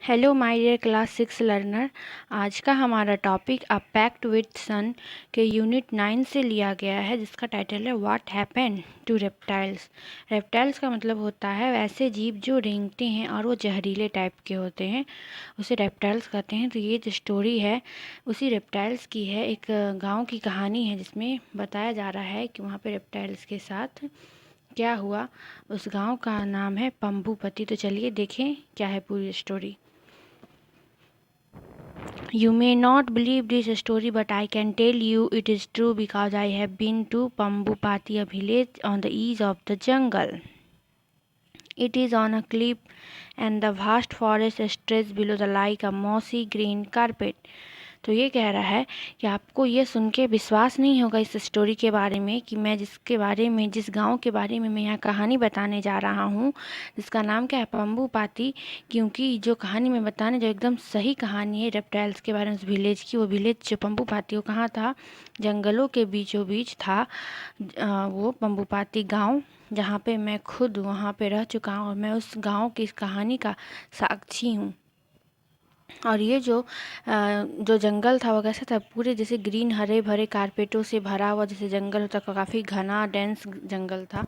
Hello my dear class 6 learner. आज का हमारा topic a pact with sun के यूनिट 9 से लिया गया है, जिसका टाइटल है what happened to reptiles. Reptiles का मतलब होता है वैसे जीव जो रेंगते हैं और वो जहरीले टाइप के होते हैं, उसे रेप्टाइल्स कहते हैं। तो ये जो स्टोरी है उसी रेप्टाइल्स की है। एक गांव की कहानी है जिसमें बताया जा रहा है कि वहाँ पे रेप्टाइल्स के साथ क्या हुआ। उस गांव का नाम है पंबुपति। तो चलिए देखें क्या है पूरी story. You may not believe this story, but I can tell you it is true because I have been to Pambupati, a village on the edge of the jungle. It is on a cliff, and the vast forest stretches below the like a mossy green carpet. तो ये कह रहा है कि आपको ये सुन के विश्वास नहीं होगा इस स्टोरी के बारे में कि मैं जिस गांव के बारे में मैं यहाँ कहानी बताने जा रहा हूँ, जिसका नाम क्या है, पंबुपाती। क्योंकि जो कहानी मैं बताने जो एकदम सही कहानी है रेप्टाइल्स के बारे में, उस विलेज की। वो विलेज जो पंबुपाती वो कहाँ था, जंगलों के बीचों बीच था। वो पंबुपाती गाँव, जहाँ पे मैं खुद वहाँ पे रह चुका हूँ और मैं उस गाँव की इस कहानी का साक्षी हूँ। और ये जो जंगल था वो कैसा था, पूरे जैसे ग्रीन हरे भरे कारपेटों से भरा हुआ जैसे जंगल होता, काफ़ी घना डेंस जंगल था।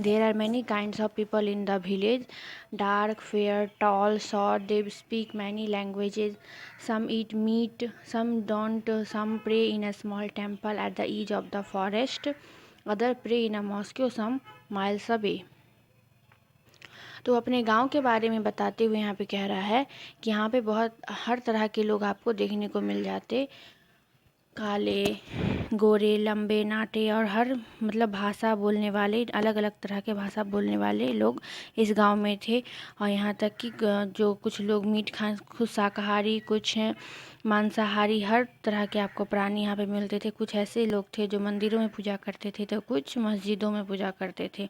There are many kinds of people in the village, dark fair tall short, they speak many languages, some eat meat, some don't, some pray in a small temple at the edge of the forest, other pray in a mosque some miles away. तो अपने गांव के बारे में बताते हुए यहाँ पे कह रहा है कि यहाँ पे बहुत हर तरह के लोग आपको देखने को मिल जाते, काले, गोरे, लंबे, नाटे और हर मतलब भाषा बोलने वाले, अलग अलग तरह के भाषा बोलने वाले लोग इस गांव में थे। और यहाँ तक कि जो कुछ लोग मीट खा, कुछ शाकाहारी, कुछ मांसाहारी, हर तरह के आपको प्राणी यहाँ पे मिलते थे। कुछ ऐसे लोग थे जो मंदिरों में पूजा करते थे, तो कुछ मस्जिदों में पूजा करते थे।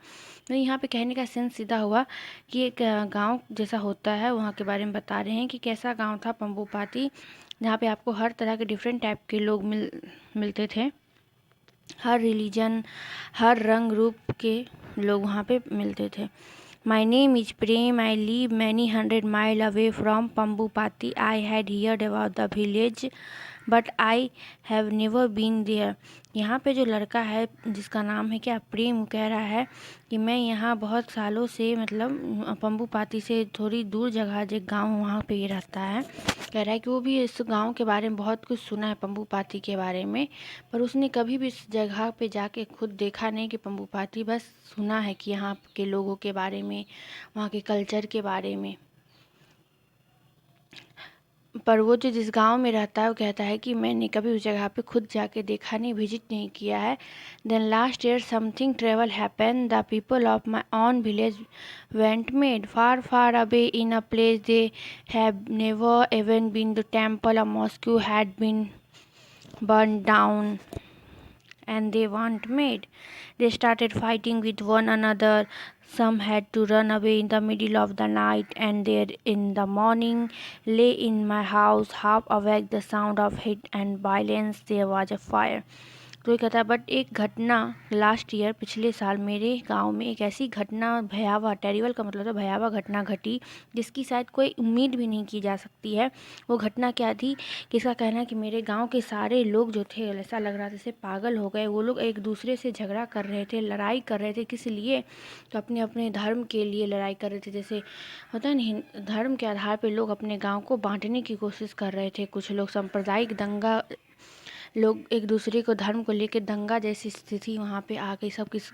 तो यहाँ पे कहने का सेंस सीधा हुआ कि एक गांव जैसा होता है, वहाँ के बारे में बता रहे हैं कि कैसा गांव था पंबुपाती, जहाँ पे आपको हर तरह के डिफरेंट टाइप के लोग मिलते थे। हर रिलीजन, हर रंग रूप के लोग वहाँ पे मिलते थे। My name is Prem. I live many hundred miles away from Pambupati. I had heard about the village, but I have never been there. यहाँ पे जो लड़का है जिसका नाम है क्या, प्रेम, कह रहा है कि मैं यहाँ बहुत सालों से मतलब पंबुपाती से थोड़ी दूर जगह जो गांव वहाँ पे ये रहता है। कह रहा है कि वो भी इस गांव के बारे में बहुत कुछ सुना है पंबुपाती के बारे में, पर उसने कभी भी इस जगह पे जाके खुद देखा नहीं कि पंबुपाती, बस सुना है कि यहाँ के लोगों के बारे में, वहाँ के कल्चर के बारे में। पर वो जो जिस गांव में रहता है वो कहता है कि मैंने कभी उस जगह पे खुद जाके देखा नहीं, विजिट नहीं किया है। Then last year something travel happen, the people of my own village went made far far away in a place they have never even been, the temple a mosque had been burned down and they weren't made. They started fighting with one another. Some had to run away in the middle of the night, and there in the morning lay in my house, half awake, the sound of hate and violence. There was a fire. तो ये कहता है but एक घटना last year, पिछले साल मेरे गांव में एक ऐसी घटना, भयावह, टेरिबल का मतलब है भयावह घटना घटी, जिसकी शायद कोई उम्मीद भी नहीं की जा सकती है। वो घटना क्या थी कि इसका कहना है कि मेरे गांव के सारे लोग जो थे, ऐसा लग रहा था जैसे पागल हो गए। वो लोग एक दूसरे से झगड़ा कर रहे थे, लड़ाई कर रहे थे। किस लिए? तो अपने अपने धर्म के लिए लड़ाई कर रहे थे। जैसे होता है नहीं, धर्म के आधार पर लोग अपने गाँव को बांटने की कोशिश कर रहे थे। कुछ लोग सांप्रदायिक दंगा, लोग एक दूसरे को धर्म को लेकर दंगा जैसी स्थिति वहाँ पे आ गई। सब किस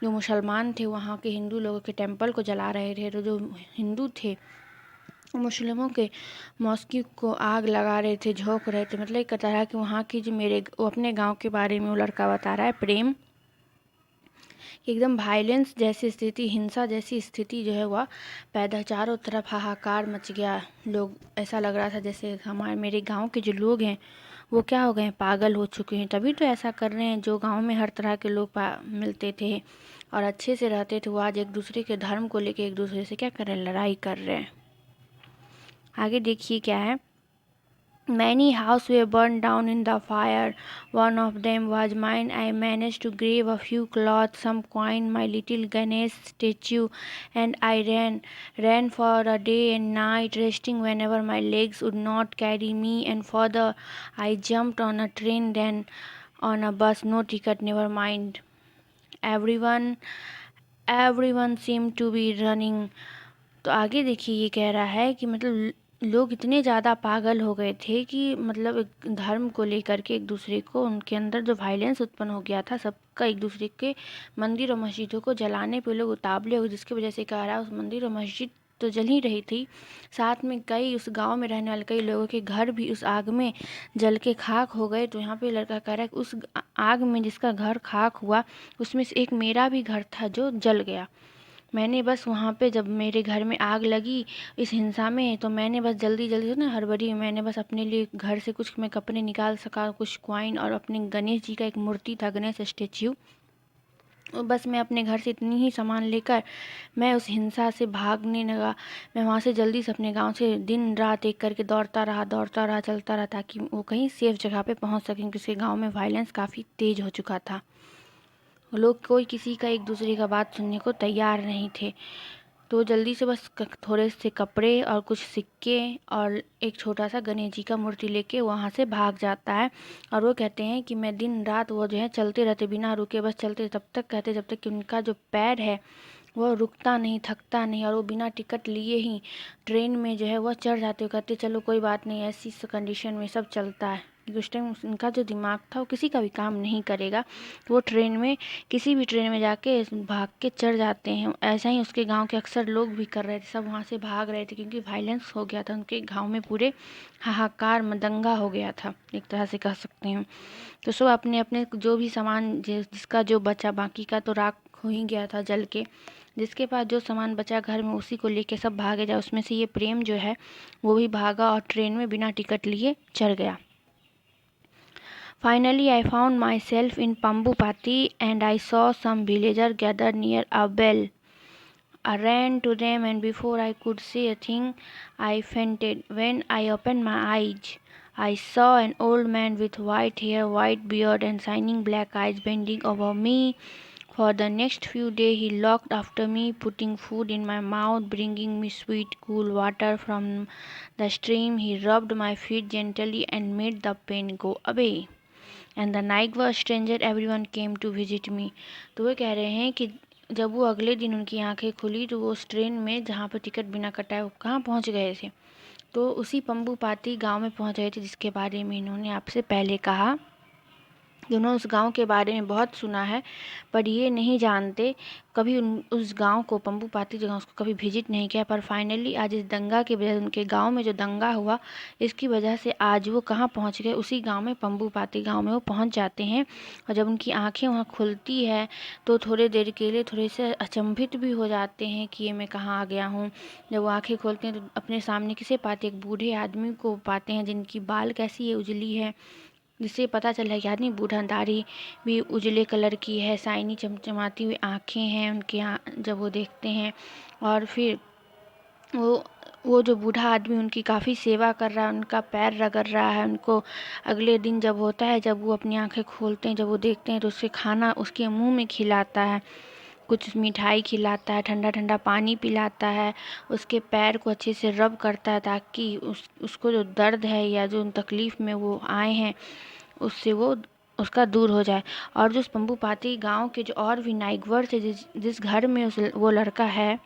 जो मुसलमान थे वहाँ के हिंदू लोगों के टेम्पल को जला रहे थे, तो जो हिंदू थे मुस्लिमों के मॉस्क्यू को आग लगा रहे थे, झोंक रहे थे। मतलब एक तरह कि वहाँ की जो वो अपने गांव के बारे में वो लड़का बता रहा है, प्रेम, एकदम वायलेंस जैसी स्थिति, हिंसा जैसी स्थिति जो है वह पैदा, चारों तरफ हाहाकार मच गया। लोग, ऐसा लग रहा था जैसे मेरे गांव के जो लोग हैं वो क्या हो गए हैं, पागल हो चुके हैं। तभी तो ऐसा कर रहे हैं। जो गांव में हर तरह के लोग मिलते थे और अच्छे से रहते थे, वो आज एक दूसरे के धर्म को लेकर एक दूसरे से क्या कर रहे हैं, लड़ाई कर रहे हैं। आगे देखिए क्या है। Many houses were burned down in the fire. One of them was mine. I managed to grab a few cloths, some coin, my little Ganesh statue, and I ran for a day and night, resting whenever my legs would not carry me. And further, I jumped on a train, then on a bus, no ticket, never mind. Everyone, everyone seemed to be running. तो आगे देखिए ये कह रहा है कि मतलब लोग इतने ज़्यादा पागल हो गए थे कि मतलब एक धर्म को लेकर के एक दूसरे को, उनके अंदर जो वायलेंस उत्पन्न हो गया था, सबका एक दूसरे के मंदिर और मस्जिदों को जलाने पे लोग उतावले हो, जिसकी वजह से कह रहा है उस मंदिर और मस्जिद तो जल ही रही थी, साथ में कई उस गांव में रहने वाले कई लोगों के घर भी उस आग में जल के खाक हो गए। तो यहाँ पे लड़का कह रहा है कि उस आग में जिसका घर खाक हुआ उसमें से एक मेरा भी घर था जो जल गया। मैंने बस वहाँ पे जब मेरे घर में आग लगी इस हिंसा में, तो मैंने बस जल्दी जल्दी ना हड़बड़ी में मैंने बस अपने लिए घर से कुछ मैं कपड़े निकाल सका, कुछ कॉइन और अपने गणेश जी का एक मूर्ति था, गणेश स्टेच्यू, और बस मैं अपने घर से इतनी ही सामान लेकर मैं उस हिंसा से भागने लगा। मैं वहाँ से जल्दी से अपने गांव से दिन रात एक करके दौड़ता रहा, चलता रहा, ताकि वो कहीं सेफ जगह पे पहुँच सकें, क्योंकि उसके गाँव में वायलेंस काफ़ी तेज़ हो चुका था। लोग कोई किसी का एक दूसरे का बात सुनने को तैयार नहीं थे। तो जल्दी से बस थोड़े से कपड़े और कुछ सिक्के और एक छोटा सा गणेश जी का मूर्ति लेके वहाँ से भाग जाता है। और वो कहते हैं कि मैं दिन रात वो जो है चलते रहते बिना रुके, बस चलते तब तक कहते जब तक कि उनका जो पैर है वो रुकता नहीं, थकता नहीं, और वो बिना टिकट लिए ही ट्रेन में जो है वह चढ़ जाते हो। कहते चलो कोई बात नहीं, ऐसी कंडीशन में सब चलता है। उस टाइम उनका जो दिमाग था वो किसी का भी काम नहीं करेगा, तो वो ट्रेन में किसी भी ट्रेन में जाके भाग के चढ़ जाते हैं। ऐसा ही उसके गांव के अक्सर लोग भी कर रहे थे, सब वहाँ से भाग रहे थे क्योंकि वायलेंस हो गया था उनके गांव में, पूरे हाहाकार मदंगा हो गया था एक तरह से कह सकते हैं। तो सब अपने अपने जो भी सामान जिसका जो बचा, बाकी का तो राख हो ही गया था जल के, जिसके पास जो सामान बचा घर में उसी को लेके सब भागे जाए। उसमें से ये प्रेम जो है वो भी भागा और ट्रेन में बिना टिकट लिए चढ़ गया। Finally, I found myself in Pambupati and I saw some villagers gathered near a well. I ran to them and before I could say a thing, I fainted. When I opened my eyes, I saw an old man with white hair, white beard, and shining black eyes bending over me. For the next few days, he looked after me, putting food in my mouth, bringing me sweet, cool water from the stream. He rubbed my feet gently and made the pain go away. And the night a stranger everyone came to visit me. तो वो कह रहे हैं कि जब वो अगले दिन उनकी आंखें खुली तो वो उस ट्रेन में जहाँ पर टिकट बिना कटाए वो कहाँ पहुँच गए थे, तो उसी पम्बूपाती गांव में पहुँच गए थे, जिसके बारे में इन्होंने आपसे पहले कहा कि उन्होंने उस गांव के बारे में बहुत सुना है, पर ये नहीं जानते कभी उस गांव को, पम्बूपाती जगह उसको कभी विजिट नहीं किया। पर फाइनली आज इस दंगा की वजह से, उनके गांव में जो दंगा हुआ इसकी वजह से आज वो कहाँ पहुंच गए, उसी गांव में, पम्बूपाती गांव में वो पहुंच जाते हैं। और जब उनकी आंखें वहाँ खुलती है तो थोड़े देर के लिए थोड़े से अचंभित भी हो जाते हैं कि ये मैं कहाँ आ गया हूँ। जब वो आँखें खोलते हैं तो अपने सामने किसे पाते, एक बूढ़े आदमी को पाते हैं जिनकी बाल कैसी है, उजली है, जिससे पता चला कि आदमी बूढ़ा, दाढ़ी भी उजले कलर की है, शाइनी चमचमाती हुई आँखें हैं उनके यहाँ जब वो देखते हैं। और फिर वो जो बूढ़ा आदमी उनकी काफ़ी सेवा कर रहा है, उनका पैर रगड़ रहा है उनको। अगले दिन जब होता है, जब वो अपनी आंखें खोलते हैं, जब वो देखते हैं तो उससे खाना उसके मुंह में खिलाता है, कुछ मिठाई खिलाता है, ठंडा ठंडा पानी पिलाता है, उसके पैर को अच्छे से रब करता है ताकि उसको जो दर्द है या जो तकलीफ़ में वो आए हैं उससे वो उसका दूर हो जाए। और जो उस पम्बूपाती गांव के जो और भी नाइगवर थे, जिस घर में वो लड़का है,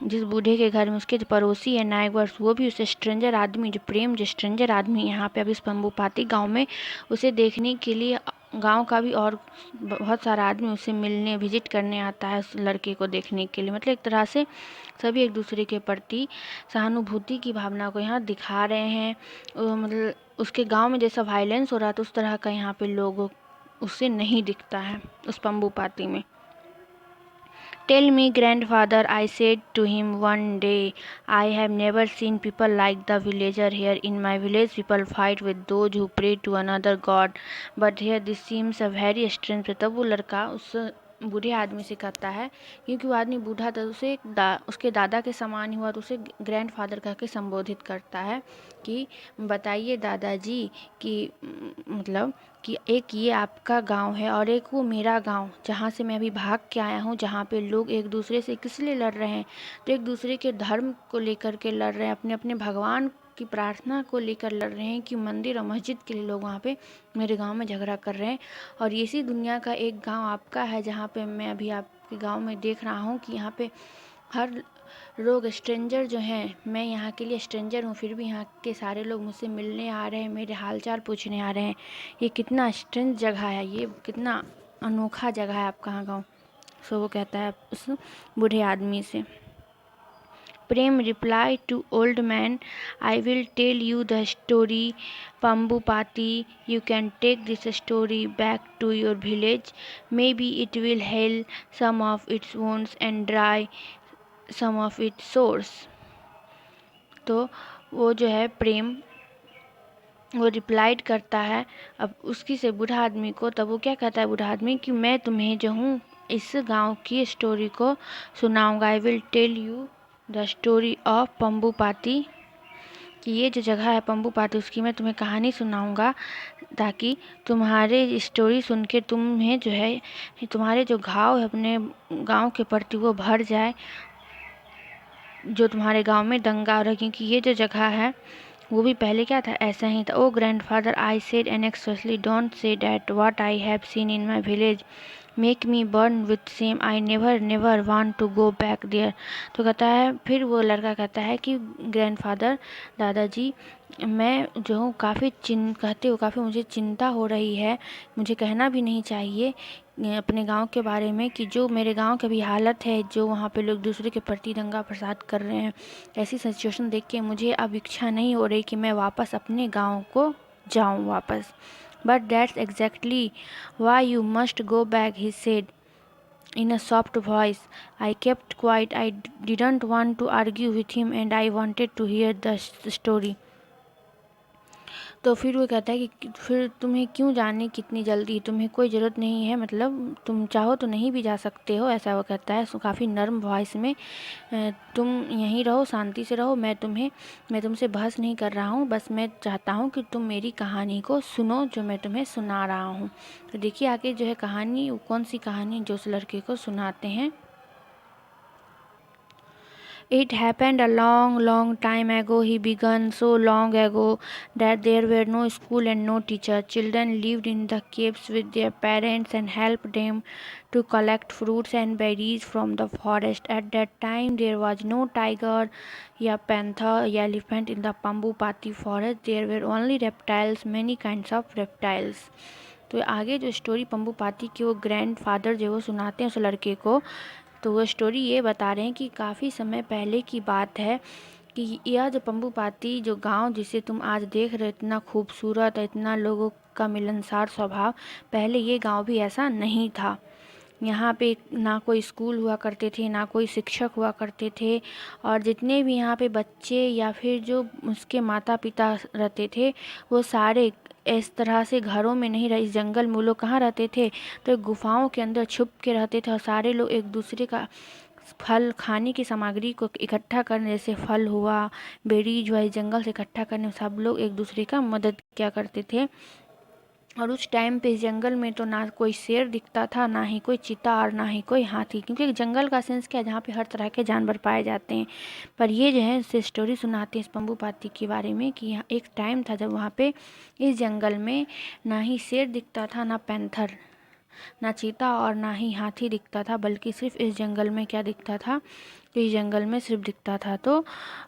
जिस बूढ़े के घर में उसके जो पड़ोसी है नाइगवर्स, वो भी उसे स्ट्रेंजर आदमी, जो प्रेम जो स्ट्रेंजर आदमी यहाँ पे अभी इस पम्बूपाती गांव में उसे देखने के लिए गांव का भी और बहुत सारा आदमी उसे मिलने विजिट करने आता है उस लड़के को देखने के लिए। मतलब एक तरह से सभी एक दूसरे के प्रति सहानुभूति की भावना को यहाँ दिखा रहे हैं। मतलब उसके गांव में जैसा वायलेंस हो रहा था उस तरह का यहाँ पे लोगों उससे नहीं दिखता है उस पम्बूपाती में। Tell me, grandfather, I said to him one day, I have never seen people like the villager here. In my village, people fight with those who pray to another god, but here this seems a very strange. तब वो लड़का उस बूढ़े आदमी से कहता है, क्योंकि वो आदमी बूढ़ा था, उसे उसके दादा के समान ही हुआ, तो उसे ग्रैंडफादर कह के संबोधित करता है कि बताइए दादाजी कि मतलब कि एक ये आपका गांव है और एक वो मेरा गांव, जहाँ से मैं अभी भाग के आया हूँ, जहाँ पे लोग एक दूसरे से किस लिए लड़ रहे हैं, तो एक दूसरे के धर्म को लेकर के लड़ रहे हैं, अपने अपने भगवान की प्रार्थना को लेकर लड़ रहे हैं कि मंदिर और मस्जिद के लिए लोग वहाँ पे मेरे गांव में झगड़ा कर रहे हैं। और इसी दुनिया का एक गांव आपका है, जहाँ पे मैं अभी आपके गांव में देख रहा हूँ कि यहाँ पे हर लोग स्ट्रेंजर जो हैं, मैं यहाँ के लिए स्ट्रेंजर हूँ, फिर भी यहाँ के सारे लोग मुझसे मिलने आ रहे हैं, मेरे हालचाल पूछने आ रहे हैं। ये कितना स्ट्रेंज जगह है, ये कितना अनोखा जगह है आपका गाँव। सो वो कहता है उस बूढ़े आदमी से। प्रेम replied to old man, I will tell you the story, Pambupati. You can take this story back to your village. Maybe it will heal some of its wounds and dry some of its sores. तो वो जो है प्रेम, वो replied करता है अब उसकी से बूढ़ा आदमी को। तब वो क्या कहता है बूढ़ा आदमी कि मैं तुम्हें जो हूँ इस गांव की स्टोरी को सुनाऊंगा। I will tell you the story of Pambupati, कि ये जो जगह है पंबुपाती उसकी मैं तुम्हें कहानी सुनाऊंगा, ताकि तुम्हारे स्टोरी सुन के तुम्हें जो है तुम्हारे जो घाव है अपने गांव के प्रति वो भर जाए, जो तुम्हारे गांव में दंगा हो रहा है। क्योंकि ये जो जगह है वो भी पहले क्या था, ऐसा ही था। O grandfather, I said unexpectedly, don't say that what I have seen in my village make me burn with shame, I never never want to go back there. तो कहता है, फिर वो लड़का कहता है कि ग्रैंडफादर, दादाजी, मैं जो हूँ कहते हो काफ़ी मुझे चिंता हो रही है, मुझे कहना भी नहीं चाहिए अपने गांव के बारे में कि जो मेरे गांव की भी हालत है, जो वहाँ पे लोग दूसरे के प्रति दंगा फसाद कर रहे हैं, ऐसी सिचुएशन देख के मुझे अब इच्छा नहीं हो रही कि मैं वापस अपने गांव को जाऊं वापस। But that's exactly why you must go back, he said in a soft voice. I kept quiet. I didn't want to argue with him and I wanted to hear the story. तो फिर वो कहता है कि फिर तुम्हें क्यों जाने की इतनी जल्दी, तुम्हें कोई ज़रूरत नहीं है, मतलब तुम चाहो तो नहीं भी जा सकते हो, ऐसा वो कहता है काफ़ी नर्म वॉइस में। तुम यहीं रहो, शांति से रहो, मैं तुमसे बहस नहीं कर रहा हूँ, बस मैं चाहता हूँ कि तुम मेरी कहानी को सुनो जो मैं तुम्हें सुना रहा हूँ। तो देखिए आगे जो है कहानी, वो कौन सी कहानी जो उस लड़के को सुनाते हैं। It happened a long, long time ago. He began so long ago that there were no school and no teacher. Children lived in the caves with their parents and helped them to collect fruits and berries from the forest. At that time, there was no tiger, ya panther, ya elephant in the Pambupati forest. There were only reptiles, many kinds of reptiles. तो आगे जो story पंबुपाती के वो grandfather जो वो सुनाते हैं उस लड़के को, तो वो स्टोरी ये बता रहे हैं कि काफ़ी समय पहले की बात है कि यह जो पंबुपाती जो गांव जिसे तुम आज देख रहे हो, इतना खूबसूरत है, इतना लोगों का मिलनसार स्वभाव, पहले ये गांव भी ऐसा नहीं था। यहाँ पे ना कोई स्कूल हुआ करते थे, ना कोई शिक्षक हुआ करते थे, और जितने भी यहाँ पे बच्चे या फिर जो उसके माता पिता रहते थे, वो सारे इस तरह से घरों में नहीं रहे। इस जंगल में वो लोग कहाँ रहते थे, तो गुफाओं के अंदर छुप के रहते थे, और सारे लोग एक दूसरे का फल खाने की सामग्री को इकट्ठा करने, जैसे फल हुआ, बेरीज हुआ, इस जंगल से इकट्ठा करने में सब लोग एक दूसरे का मदद किया करते थे। और उस टाइम पे इस जंगल में तो ना कोई शेर दिखता था, ना ही कोई चीता, और ना ही कोई हाथी, क्योंकि जंगल का सेंस क्या है, जहाँ पे हर तरह के जानवर पाए जाते हैं। पर ये जो है इससे स्टोरी सुनाते हैं इस पंबुपाती के बारे में कि एक टाइम था जब वहाँ पे इस जंगल में ना ही शेर दिखता था, ना पैंथर, ना चीता, और ना ही हाथी दिखता था, बल्कि सिर्फ इस जंगल में क्या दिखता था, तो इस जंगल में सिर्फ दिखता था तो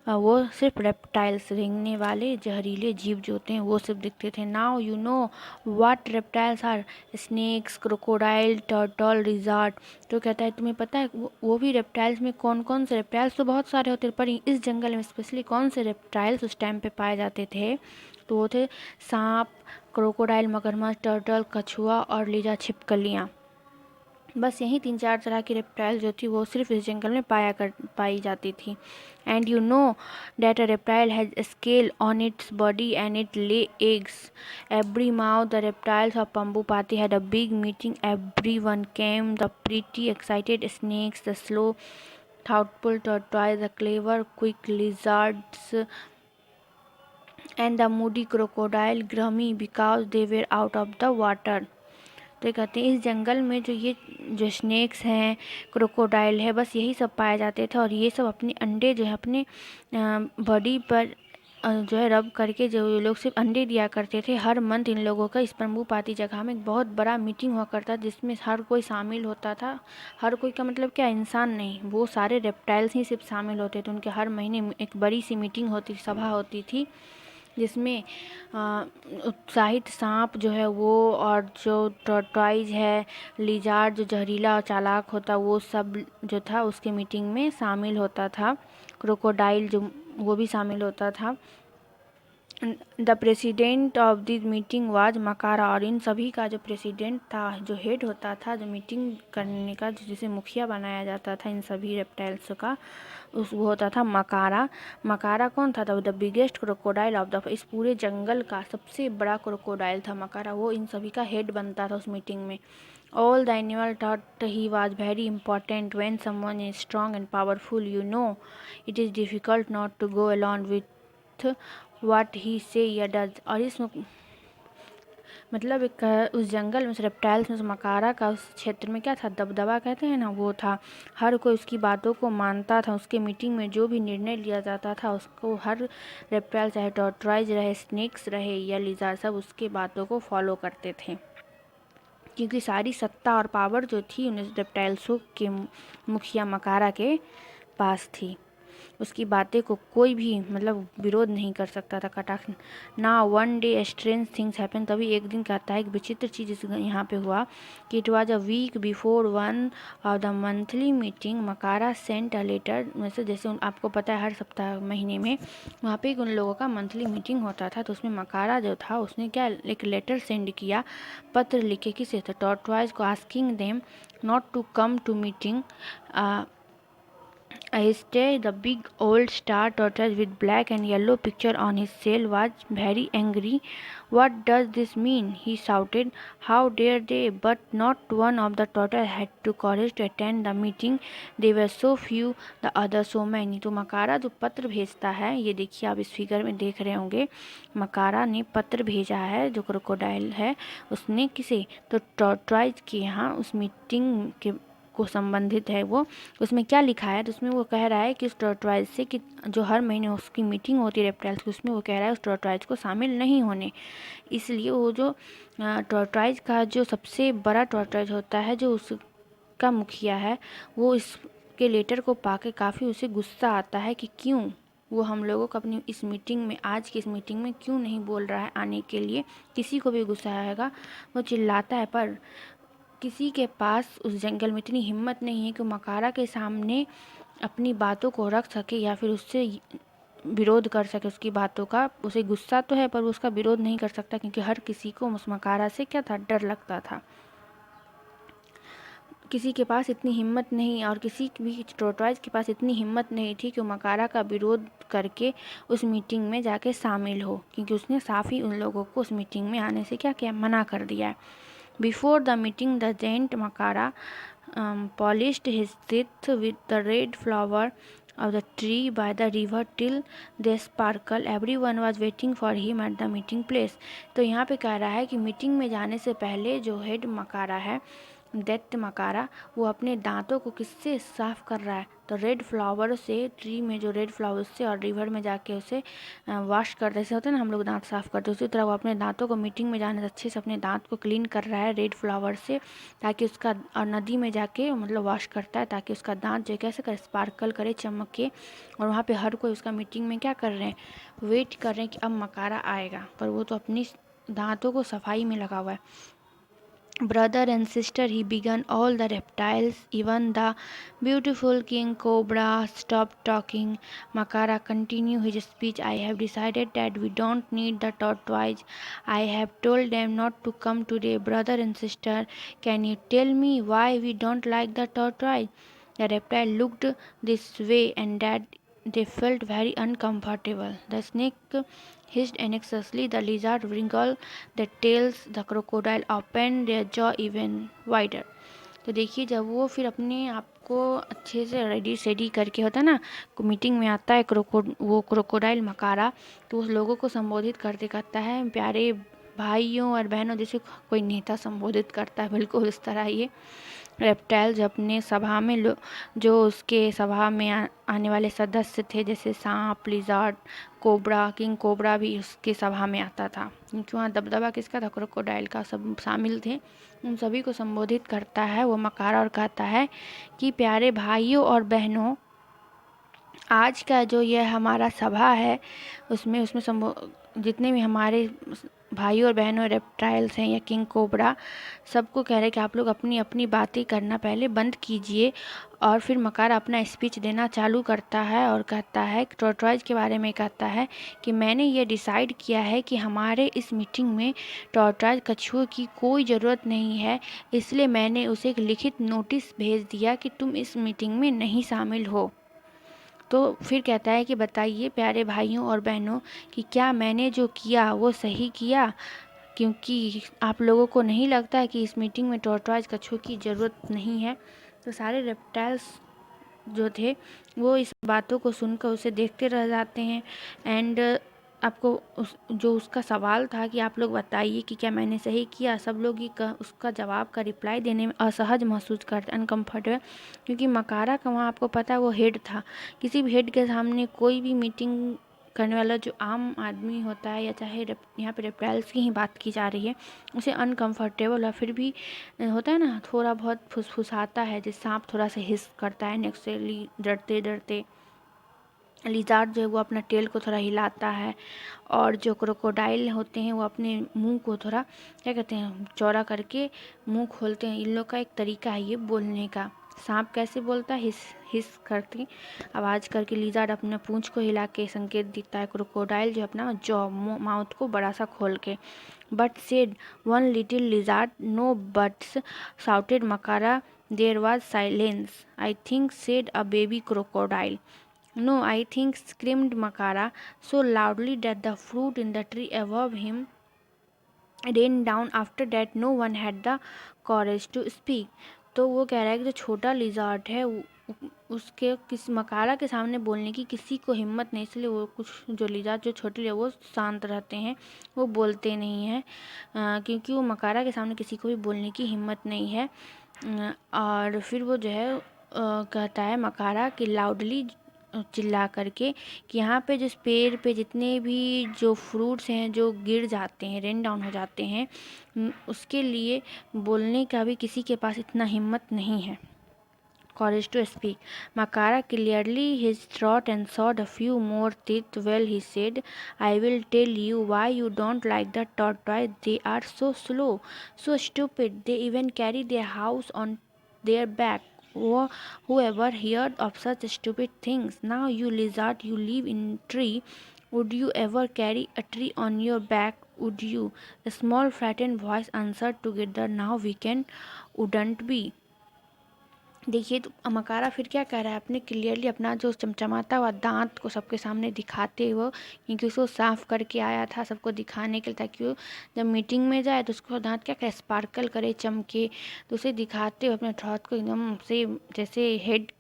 वो सिर्फ रेप्टाइल्स, रेंगने वाले जहरीले जीव जो होते हैं वो सिर्फ दिखते थे। Now you know what reptiles are, snakes, crocodile, turtle, lizard. तो कहता है तुम्हें पता है वो भी रेप्टाइल्स में कौन कौन से, रेप्टाइल्स तो बहुत सारे होते हैं, पर इस जंगल में स्पेशली कौन से रेप्टाइल्स उस टाइम पे पाए जाते थे, तो वो थे सांप, क्रोकोडाइल, मगरमच्छ, टर्टल, कछुआ और लीजा छिपकलियाँ। बस यही 3-4 तरह की रेप्टाइल जो थी वो सिर्फ इस जंगल में पाई जाती थी। And you know that a reptile has scale on its body and it lay eggs every mouth the reptiles of Pambupati had a big meeting. Everyone came, the pretty excited snakes, the slow thoughtful tortoise, the clever quick lizards, and the moody crocodile grummy because they were out of the water. तो ये कहते हैं इस जंगल में जो snacks हैं, crocodile है, बस यही सब पाए जाते थे। और ये सब अपने अंडे जो है अपने बॉडी पर जो है रब करके जो ये लोग सिर्फ अंडे दिया करते थे। हर मंथ इन लोगों का इस पंबुपाती जगह में एक बहुत बड़ा मीटिंग हुआ करता जिसमें हर कोई शामिल होता था। हर कोई का मतलब क्या, इंसान नहीं, वो सारे रेप्टाइल्स ही सिर्फ शामिल होते थे। उनके हर महीने एक बड़ी सी मीटिंग होती, सभा होती थी, जिसमें उत्साहित सांप जो है वो, और जो टॉर्टॉइज है, लिजार्ड जो जहरीला और चालाक होता, वो सब जो था उसके मीटिंग में शामिल होता था। क्रोकोडाइल जो वो भी शामिल होता था। The president of this meeting was Makara, और इन सभी का जो प्रेसिडेंट था, जो हेड होता था, जो मीटिंग करने का, जिसे मुखिया बनाया जाता था इन सभी रेप्टाइल्स का, वो होता था मकारा। मकारा कौन था? The biggest crocodile of the, इस पूरे जंगल का सबसे बड़ा क्रोकोडाइल था मकारा। वो इन सभी का हेड बनता था उस मीटिंग में। All the animal thought he was very important. When someone is strong and powerful, you know, it is difficult not to go along with what he say या does. और इस मतलब एक उस जंगल में, उस रेप्टाइल्स में, उस मकारा का उस क्षेत्र में क्या था, दबदबा कहते हैं ना, वो था। हर कोई उसकी बातों को मानता था। उसके मीटिंग में जो भी निर्णय लिया जाता था उसको हर रेप्टाइल, चाहे टॉर्टॉइज रहे, स्नेक्स रहे या लिज़ार्ड, सब उसके बातों को फॉलो करते थे, क्योंकि सारी सत्ता और पावर जो थी उन रेप्टाइल्सों के मुखिया मकारा के पास थी। उसकी बातें को कोई भी मतलब विरोध नहीं कर सकता था, कटाक्ष ना। One day strange things happen, तभी एक दिन कहता है एक विचित्र चीज़ यहाँ पे हुआ कि it was a week before one of the monthly meeting Makara sent a letter. वैसे जैसे आपको पता है हर सप्ताह महीने में वहाँ पे उन लोगों का मंथली मीटिंग होता था, तो उसमें मकारा जो था उसने क्या, एक लेटर सेंड किया, पत्र लिखे, किसे? तो टॉर्टॉइज को, asking them not to come to meeting. Yesterday, the big old star tortoise with black and yellow picture on his shell was very angry. What does this mean? He shouted. How dare they? But not one of the tortoise had the courage to attend the meeting. They were so few, the others so many. तो मकारा जो पत्र भेजता है, ये देखिए आप इस figure में देख रहे होंगे, मकारा ने पत्र भेजा है, जो क्रोकोडाइल है उसने किसे, तो टॉर्टॉइज के यहाँ उस मीटिंग के को संबंधित है। वो उसमें क्या लिखा है, तो उसमें वो कह रहा है कि उस टॉर्टॉइज से, कि जो हर महीने उसकी मीटिंग होती है रेप्टाइल्स की, उसमें वो कह रहा है उस टॉर्टॉइज को शामिल नहीं होने। इसलिए वो जो टॉर्टॉइज का जो सबसे बड़ा टॉर्टॉइज होता है, जो उसका मुखिया है, वो इसके लेटर को पाके काफ़ी उसे गुस्सा आता है कि क्यों वो हम लोगों को अपनी इस मीटिंग में, आज की इस मीटिंग में क्यों नहीं बोल रहा है आने के लिए। किसी को भी गुस्सा आएगा, वो चिल्लाता है, पर किसी के पास उस जंगल में इतनी हिम्मत नहीं है कि मकारा के सामने अपनी बातों को रख सके या फिर उससे विरोध कर सके उसकी बातों का। उसे गुस्सा तो है पर वो उसका विरोध नहीं कर सकता, क्योंकि हर किसी को उस मकारा से क्या था, डर लगता था। किसी के पास इतनी हिम्मत नहीं, और किसी भी टॉर्टॉइज के पास इतनी हिम्मत नहीं थी कि वो मकारा का विरोध करके उस मीटिंग में जाके शामिल हो, क्योंकि उसने साफ ही उन लोगों को उस मीटिंग में आने से क्या किया, मना कर दिया है। Before the meeting, the giant Makara polished his teeth with the red flower of the tree by the river till they sparkle. Everyone was waiting for him at the meeting place. तो यहाँ पे कह रहा है कि meeting में जाने से पहले जो हेड मकारा है, दैत्य मकारा, वो अपने दांतों को किससे साफ कर रहा है, तो रेड फ्लावर से, ट्री में जो रेड फ्लावर से, और रिवर में जाके उसे वॉश कर, जैसे होते हैं ना हम लोग दांत साफ करते हैं, उसी तरह वो अपने दांतों को मीटिंग में जाने से अच्छे से अपने दांत को क्लीन कर रहा है रेड फ्लावर से, ताकि उसका, और नदी में जाके मतलब वॉश करता है ताकि उसका दांत जो कैसे कर, स्पार्कल करे, चमके। और वहाँ पे हर कोई उसका मीटिंग में क्या कर रहे हैं, वेट कर रहे हैं कि अब मकारा आएगा, पर वो तो अपनी दांतों को सफाई में लगा हुआ है। brother and sister, he began. All the reptiles, even the beautiful king cobra, stopped talking. Makara continued his speech. I have decided that we don't need the tortoise. I have told them not to come today. Brother and sister, can you tell me why we don't like the tortoise? The reptile looked this way and that. They felt very uncomfortable. The snake hissed anxiously. The lizard wrinkled their tails. The crocodile opened their jaw even wider. तो देखिए, जब वो फिर अपने आप को अच्छे से रेडी सेडी करके होता है ना, मीटिंग में आता है वो क्रोकोडाइल मकारा, तो उस लोगों को संबोधित करते कहता है प्यारे भाइयों और बहनों, जैसे कोई नेता संबोधित करता है, बिल्कुल इस तरह ये रेप्टाइल जब अपने सभा में जो उसके सभा में आने वाले सदस्य थे, जैसे सांप, लिजार्ड, कोबरा, किंग कोबरा भी उसके सभा में आता था, क्योंकि वहाँ दबदबा किसका था? क्रोकोडाइल का। सब शामिल थे, उन सभी को संबोधित करता है वो मकारा और कहता है कि प्यारे भाइयों और बहनों, आज का जो यह हमारा सभा है उसमें उसमें जितने भी हमारे भाइयों और बहनों रेप्टाइल्स हैं या किंग कोबरा, सबको कह रहे हैं कि आप लोग अपनी अपनी बातें करना पहले बंद कीजिए। और फिर मकारा अपना स्पीच देना चालू करता है और कहता है, टॉर्टॉइज के बारे में कहता है कि मैंने ये डिसाइड किया है कि हमारे इस मीटिंग में टॉर्टॉइज कछुए की कोई ज़रूरत नहीं है, इसलिए मैंने उसे एक लिखित नोटिस भेज दिया कि तुम इस मीटिंग में नहीं शामिल हो। तो फिर कहता है कि बताइए प्यारे भाइयों और बहनों कि क्या मैंने जो किया वो सही किया, क्योंकि आप लोगों को नहीं लगता है कि इस मीटिंग में टॉर्टॉइज कछुए की ज़रूरत नहीं है। तो सारे रेप्टाइल्स जो थे वो इस बातों को सुनकर उसे देखते रह जाते हैं। एंड आपको जो उसका सवाल था कि आप लोग बताइए कि क्या मैंने सही किया, सब लोग ही उसका जवाब का रिप्लाई देने में असहज महसूस करते, अनकम्फर्टेबल, क्योंकि मकारा का वहाँ आपको पता है वो हेड था। किसी भी हेड के सामने कोई भी मीटिंग करने वाला जो आम आदमी होता है, या चाहे यहाँ पे रेप्टाइल्स की ही बात की जा रही है, उसे अनकम्फर्टेबल और फिर भी होता है ना, थोड़ा बहुत फुसफुसाता है, जैसे सांप थोड़ा सा हिस करता है नेक्सली डरते डरते। लिजार्ड जो है वो अपना टेल को थोड़ा हिलाता है, और जो क्रोकोडाइल होते हैं वो अपने मुंह को थोड़ा क्या कहते हैं, चौड़ा करके मुंह खोलते हैं। इन लोग का एक तरीका है ये बोलने का। सांप कैसे बोलता है? हिस हिस करती आवाज़ करके। लिजार्ड अपने पूंछ को हिला के संकेत देता है। क्रोकोडाइल जो अपना जॉ माउथ को बड़ा सा खोल के। But said one little lizard, no buts, shouted Makara. There was silence. I think, said a baby crocodile. No, I think, screamed Makara, so loudly that the fruit in the tree above him rained down. After that, no one had the courage to speak. तो वो कह रहा है कि जो छोटा lizard है उसके किस मकारा के सामने बोलने की किसी को हिम्मत नहीं, इसलिए वो कुछ जो लिजार्ड जो छोटे वो शांत रहते हैं, वो बोलते नहीं हैं, क्योंकि वो मकारा के सामने किसी को भी बोलने की हिम्मत नहीं है। और फिर वो जो है कहता है मकारा कि लाउडली चिल्ला करके कि यहाँ पे जिस पेड़ पे जितने भी जो फ्रूट्स हैं जो गिर जाते हैं, रेन डाउन हो जाते हैं, उसके लिए बोलने का भी किसी के पास इतना हिम्मत नहीं है, courage to speak. Makara clearly his throat and sawed a few more teeth. Well, he said, I will tell you why you don't like the tortoise. They are so slow, so stupid. They even carry their house on their back. Whoever heard of such stupid things? Now, you lizard, you live in tree. Would you ever carry a tree on your back? Would you? A small frightened voice answered together. Now we can, wouldn't be. देखिए, तो मकारा फिर क्या कह रहा है, अपने clearly अपना जो चमचमाता हुआ दांत को सबके सामने दिखाते हुए, क्योंकि उसको साफ करके आया था सबको दिखाने के लिए, ताकि वो जब मीटिंग में जाए तो उसको दांत क्या करे, स्पार्कल करे, चमके। तो उसे दिखाते हुए अपने थॉट को एकदम से जैसे हेड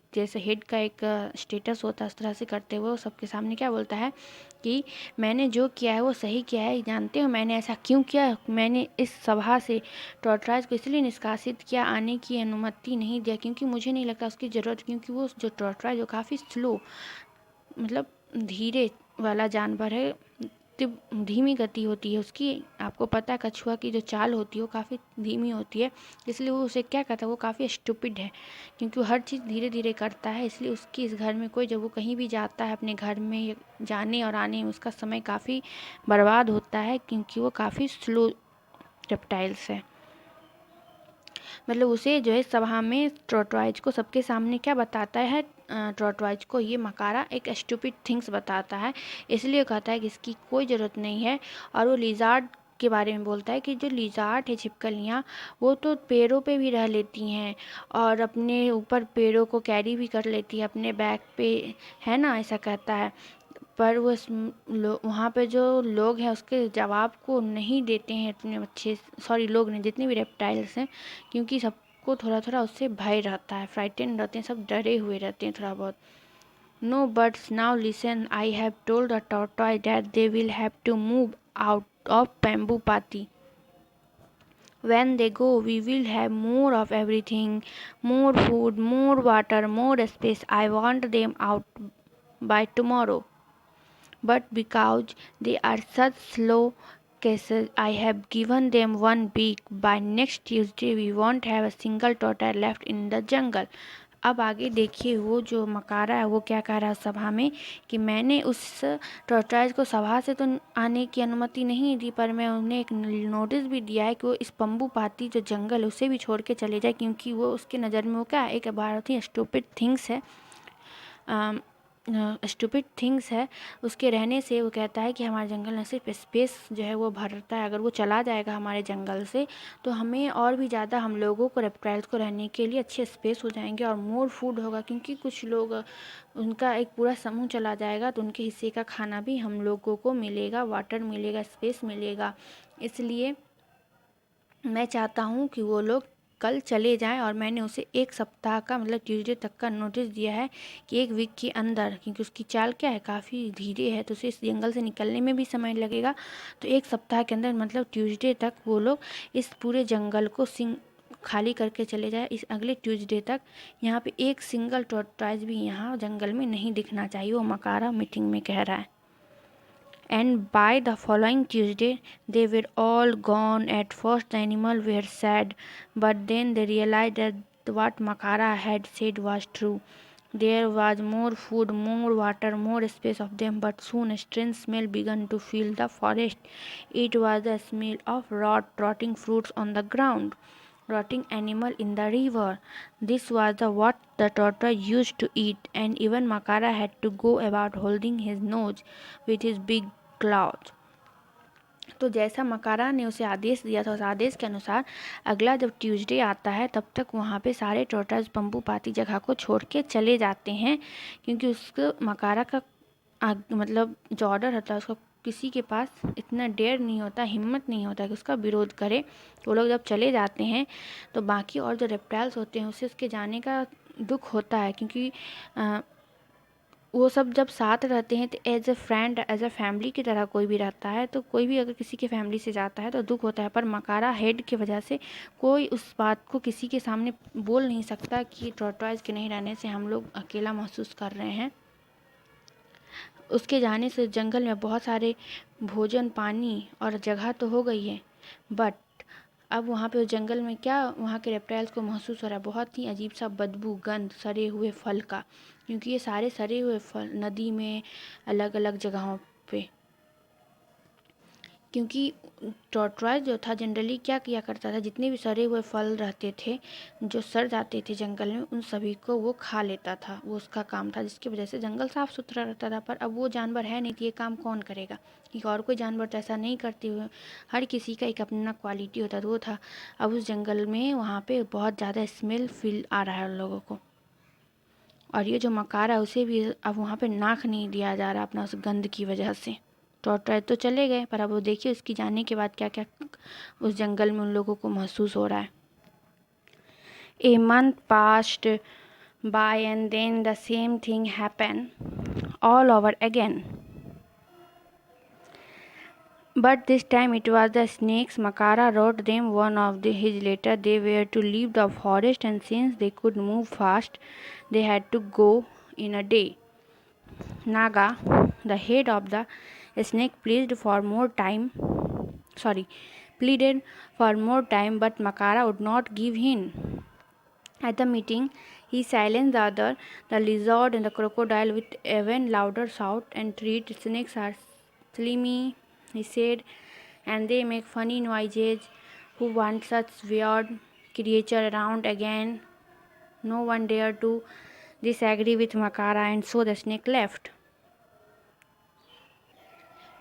का एक स्टेटस होता है उस तरह से करते हुए वो सबके सामने क्या बोलता है कि मैंने जो किया है वो सही किया है। जानते हो मैंने ऐसा क्यों किया? मैंने इस सभा से टॉर्टॉइज को इसलिए निष्कासित किया, आने की अनुमति नहीं दिया, क्योंकि मुझे नहीं लगता उसकी ज़रूरत, क्योंकि वो जो टॉर्टॉइज जो काफ़ी स्लो, मतलब धीरे वाला जानवर है, धीमी गति होती है उसकी। आपको पता है कछुआ की जो चाल होती है वो काफ़ी धीमी होती है, इसलिए वो उसे क्या कहता है, वो काफ़ी स्टूपिड है, क्योंकि वो हर चीज़ धीरे धीरे करता है। इसलिए उसकी इस घर में कोई, जब वो कहीं भी जाता है अपने घर में जाने और आने में उसका समय काफ़ी बर्बाद होता है, क्योंकि वो काफ़ी स्लो रेप्टाइल्स है। मतलब उसे जो है सभा में टॉर्टोइज को सबके सामने क्या बताता है, टॉर्टोइज को ये मकारा एक स्टूपिड थिंग्स बताता है, इसलिए कहता है कि इसकी कोई ज़रूरत नहीं है। और वो लिजार्ड के बारे में बोलता है कि जो लिजार्ड है, छिपकलियाँ, वो तो पेड़ों पे भी रह लेती हैं और अपने ऊपर पेड़ों को कैरी भी कर लेती है अपने बैक पे, है ना, ऐसा कहता है। पर वो वहाँ पे जो लोग हैं उसके जवाब को नहीं देते हैं इतने अच्छे, सॉरी लोग नहीं, जितने भी रेप्टाइल्स हैं, क्योंकि सबको थोड़ा थोड़ा उससे भय रहता है, फ्राइटेंड रहते हैं, सब डरे हुए रहते हैं थोड़ा बहुत। No buts now listen, I have told the tortoise that they will have to move out of bamboo पाती. When they go, we will have more of everything, more food, more water, more space. I want them out by tomorrow. But because they are such slow cases, I have given them 1 week. By next Tuesday, we won't have a single tortoise left in the jungle. अब आगे देखिए वो जो मकारा है वो क्या कह रहा है सभा में कि मैंने उस टॉर्टोइज को सभा से तो आने की अनुमति नहीं दी, पर मैं उन्हें एक नोटिस भी दिया है कि वो इस बम्बू पाती जो जंगल है उसे भी छोड़ के चले जाए, क्योंकि वो उसके नज़र में वो क्या है, एक बहुत ही स्टूपिड थिंग्स है, स्टूपिड थिंग्स है। उसके रहने से वो कहता है कि हमारे जंगल में सिर्फ स्पेस जो है वो भरता है, अगर वो चला जाएगा हमारे जंगल से तो हमें और भी ज़्यादा, हम लोगों को, रेप्टाइल्स को रहने के लिए अच्छे स्पेस हो जाएंगे और मोर फूड होगा, क्योंकि कुछ लोग, उनका एक पूरा समूह चला जाएगा तो उनके हिस्से का खाना भी हम लोगों को मिलेगा, वाटर मिलेगा, स्पेस मिलेगा। इसलिए मैं चाहता हूँ कि वो लोग कल चले जाएं और मैंने उसे 1 सप्ताह का, मतलब ट्यूसडे तक का नोटिस दिया है कि 1 वीक के अंदर, क्योंकि उसकी चाल क्या है, काफ़ी धीरे है, तो उसे इस जंगल से निकलने में भी समय लगेगा। तो 1 सप्ताह के अंदर, मतलब ट्यूसडे तक वो लोग इस पूरे जंगल को खाली करके चले जाए। इस अगले ट्यूसडे तक यहाँ पे एक सिंगल टॉर्टोइज भी यहाँ जंगल में नहीं दिखना चाहिए, वो मकारा मीटिंग में कह रहा है। And by the following Tuesday, they were all gone. At first, the animals were sad, but then they realized that what Makara had said was true. There was more food, more water, more space of them, but soon a strange smell began to fill the forest. It was the smell of rotting fruits on the ground, rotting animal in the river. This was what the tortoise used to eat, and even Makara had to go about holding his nose with his big claws. तो जैसा मकारा ने उसे आदेश दिया था, उस आदेश के अनुसार अगला जब ट्यूसडे आता है तब तक वहाँ पे सारे टॉर्टोइज बम्बू पाती जगह को छोड़ के चले जाते हैं, क्योंकि उसको मकारा का मतलब जो ऑर्डर होता है उसको किसी के पास इतना डेयर नहीं होता, हिम्मत नहीं होता कि उसका विरोध करे। तो वो लोग जब चले जाते हैं तो बाकी और जो रेप्टाइल्स होते हैं उसे उसके जाने का दुख होता है, क्योंकि वो सब जब साथ रहते हैं तो as a friend, as a family की तरह कोई भी रहता है, तो कोई भी अगर किसी के फैमिली से जाता है तो दुख होता है। पर मकारा हेड की वजह से कोई उस बात को किसी के सामने बोल नहीं सकता कि टॉर्टोइज के नहीं रहने से हम लोग अकेला महसूस कर रहे हैं। उसके जाने से जंगल में बहुत सारे भोजन, पानी और जगह तो हो गई है, बट अब वहाँ पे जंगल में क्या वहाँ के रेप्टाइल्स को महसूस हो रहा है, बहुत ही अजीब सा बदबू, गंध सड़े हुए फल का, क्योंकि ये सारे सड़े हुए फल नदी में, अलग अलग जगहों पे, क्योंकि टॉर्टोइज जो था जनरली क्या किया करता था, जितने भी सड़े हुए फल रहते थे जो सड़ जाते थे जंगल में, उन सभी को वो खा लेता था, वो उसका काम था, जिसकी वजह से जंगल साफ़ सुथरा रहता था। पर अब वो जानवर है नहीं तो ये काम कौन करेगा, क्योंकि और कोई जानवर तो ऐसा नहीं करते हुए, हर किसी का एक अपना क्वालिटी होता था, वो था। अब उस जंगल में वहाँ पे बहुत ज़्यादा स्मेल फील आ रहा है उन लोगों को, और ये जो मकारा उसे भी अब वहाँ पे नाक नहीं दिया जा रहा अपना उस गंध की वजह से। टॉर्टोइज तो चले गए, पर अब वो देखिए उसकी जाने के बाद क्या क्या उस जंगल में उन लोगों को महसूस हो रहा है। A month passed by and then the same thing happen all over again, but this time it was the snakes. Makara wrote them one of his letter. They were to leave the forest, and since they could move fast, they had to go in a day. Naga, the head of the snake, pleaded for more time, but Makara would not give in. At the meeting, he silenced the other, the lizard and the crocodile, with even louder shout and treat. Snakes are slimy, he said, and they make funny noises. Who want such weird creature around again. No one dared to disagree with Makara and so the snake left.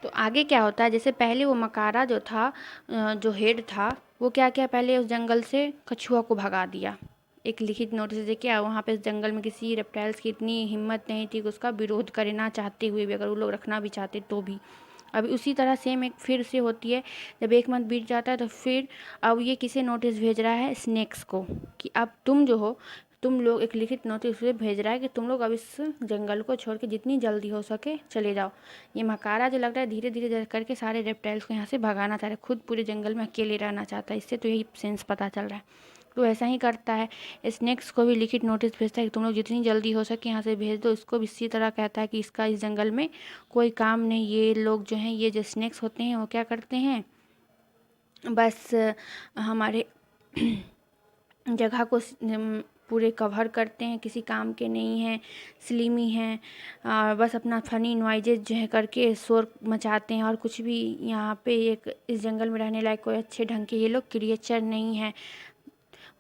तो आगे क्या होता है, जैसे पहले वो मकारा जो था, जो हेड था, वो क्या किया, पहले उस जंगल से कछुआ को भगा दिया। एक लिखित नोटिस दे क्या, वहाँ पे इस जंगल में किसी रेप्टाइल्स की इतनी हिम्मत नहीं थी कि उसका विरोध करना चाहते हुए भी, अगर वो लोग रखना भी चाहते तो भी। अब उसी तरह सेम एक फिर से होती है, जब 1 मंथ बीत जाता है तो फिर अब ये किसे नोटिस भेज रहा है, स्नेक्स को, कि अब तुम जो हो, तुम लोग, एक लिखित नोटिस से भेज रहा है कि तुम लोग अब इस जंगल को छोड़ के जितनी जल्दी हो सके चले जाओ। ये मकारा जो लग रहा है धीरे धीरे करके सारे रेप्टाइल्स को यहाँ से भगाना चाह रहा है, खुद पूरे जंगल में अकेले रहना चाहता है। इससे तो यही सेंस पता चल रहा है। तो ऐसा ही करता है, स्नेक्स को भी लिखित नोटिस भेजता है कि तुम लोग जितनी जल्दी हो सके यहाँ से भेज दो। इसको भी इसी तरह कहता है कि इसका इस जंगल में कोई काम नहीं। ये लोग जो हैं, ये जो स्नेक्स होते हैं, वो क्या करते हैं, बस हमारे जगह को पूरे कवर करते हैं, किसी काम के नहीं हैं, स्लिमी हैं, और बस अपना फनी नॉइजेज जो है करके शोर मचाते हैं, और कुछ भी यहाँ पे एक इस जंगल में रहने लायक कोई अच्छे ढंग के ये लोग क्रिएचर नहीं है।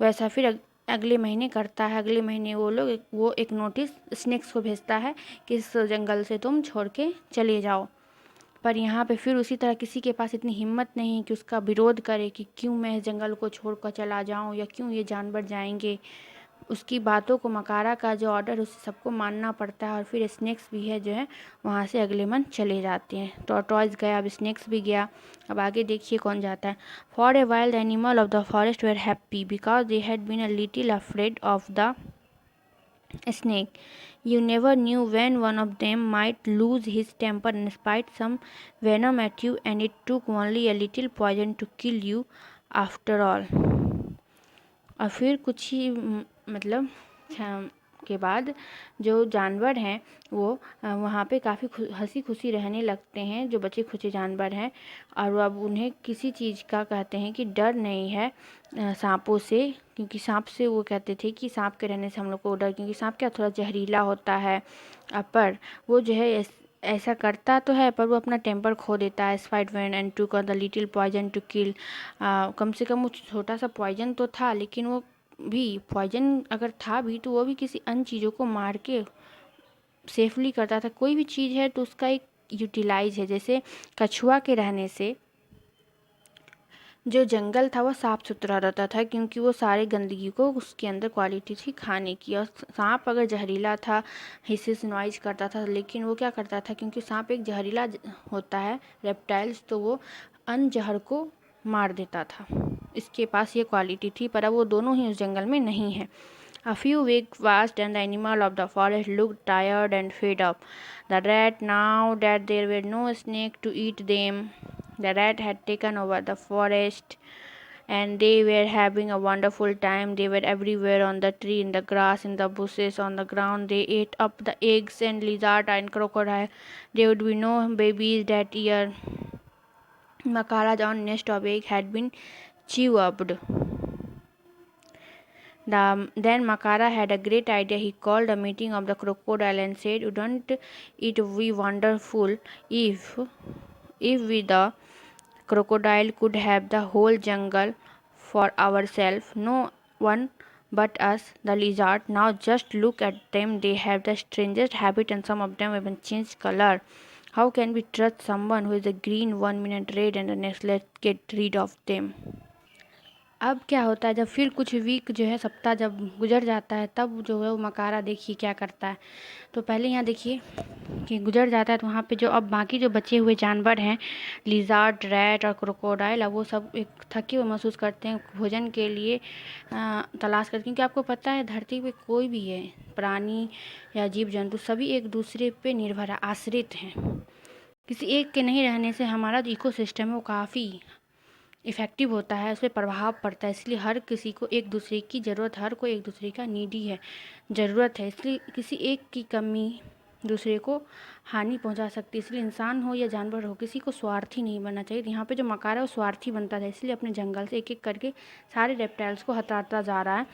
वैसा फिर अगले महीने करता है। अगले महीने वो एक नोटिस स्नेक्स को भेजता है कि इस जंगल से तुम छोड़ के चले जाओ। पर यहाँ पे फिर उसी तरह किसी के पास इतनी हिम्मत नहीं है कि उसका विरोध करे कि क्यों मैं इस जंगल को छोड़कर चला जाऊँ, या क्यों ये जानवर जाएंगे। उसकी बातों को, मकारा का जो ऑर्डर, उसे सबको मानना पड़ता है। और फिर स्नेक्स भी है जो है वहाँ से अगले मंथ चले जाते हैं। टॉर्टॉइस गया, अब स्नेक्स भी गया। अब आगे देखिए कौन जाता है। For a wild animal of the forest were happy because they had been a little afraid of the snake. You never knew when one of them might lose his temper and spite some venom at you, and it took only a little poison to kill you after all. और फिर कुछ ही मतलब के बाद जो जानवर हैं वो वहाँ पे काफ़ी हंसी खुशी रहने लगते हैं, जो बचे खुचे जानवर हैं। और अब उन्हें किसी चीज़ का कहते हैं कि डर नहीं है सांपों से, क्योंकि सांप से वो कहते थे कि सांप के रहने से हम लोग को डर, क्योंकि सांप क्या थोड़ा जहरीला होता है। पर वो जो है ऐसा करता तो है, पर वो अपना टेम्पर खो देता है। Spite when and to the little poison to kill. कम से कम वो छोटा सा पॉइजन तो था, लेकिन वो भी पॉइजन अगर था भी तो वो भी किसी अन्य चीज़ों को मार के सेफली करता था। कोई भी चीज़ है तो उसका एक यूटिलाइज है। जैसे कछुआ के रहने से जो जंगल था वो साफ़ सुथरा रहता था, क्योंकि वो सारे गंदगी को उसके अंदर क्वालिटी थी खाने की। और सांप अगर जहरीला था, हिस्सेस नॉइज करता था, लेकिन वो क्या करता था, क्योंकि सांप एक जहरीला होता है रेप्टाइल्स, तो वो अन्य जहर को मार देता था। इसके पास ये क्वालिटी थी, पर अब वो दोनों ही उस जंगल में नहीं है। A few weeks passed and the animal of the forest looked tired and fed up. The rat, now that there were no snake to eat them, the rat had taken over the forest and they were having a wonderful time. They were everywhere, on the tree, in the grass, in the bushes, on the ground. They ate up the eggs and lizard and crocodile. There would be no babies that year. Makara's own nest of eggs had been chewed. Then Makara had a great idea. He called a meeting of the crocodile and said, "Wouldn't it be wonderful if we, the crocodile, could have the whole jungle for ourselves? No one but us, the lizard. Now just look at them. They have the strangest habit, and some of them even change color. How can we trust someone who is a green 1 minute red and the next let's get rid of them?" अब क्या होता है, जब फिर कुछ week जो है, सप्ताह जब गुजर जाता है, तब जो है वो मकारा देखिए क्या करता है। तो पहले यहाँ देखिए कि गुजर जाता है, तो वहाँ पे जो अब बाकी जो बचे हुए जानवर हैं, लिजार्ड, रैट और क्रोकोडाइल, अब वो सब एक थके हुए महसूस करते हैं, भोजन के लिए तलाश करते हैं। क्योंकि आपको पता है धरती पे कोई भी है, प्राणी या जीव जंतु, सभी एक दूसरे पे निर्भर है, आश्रित हैं। किसी एक के नहीं रहने से हमारा जो इकोसिस्टम है वो काफ़ी इफ़ेक्टिव होता है, उस पर प्रभाव पड़ता है। इसलिए हर किसी को एक दूसरे की ज़रूरत, हर कोई एक दूसरे का नीडी है, ज़रूरत है। इसलिए किसी एक की कमी दूसरे को हानि पहुंचा सकती है। इसलिए इंसान हो या जानवर हो, किसी को स्वार्थी नहीं बनना चाहिए। यहाँ पे जो मकारा है वो स्वार्थी बनता था, इसलिए अपने जंगल से एक एक करके सारे रेप्टाइल्स को हटाता जा रहा है,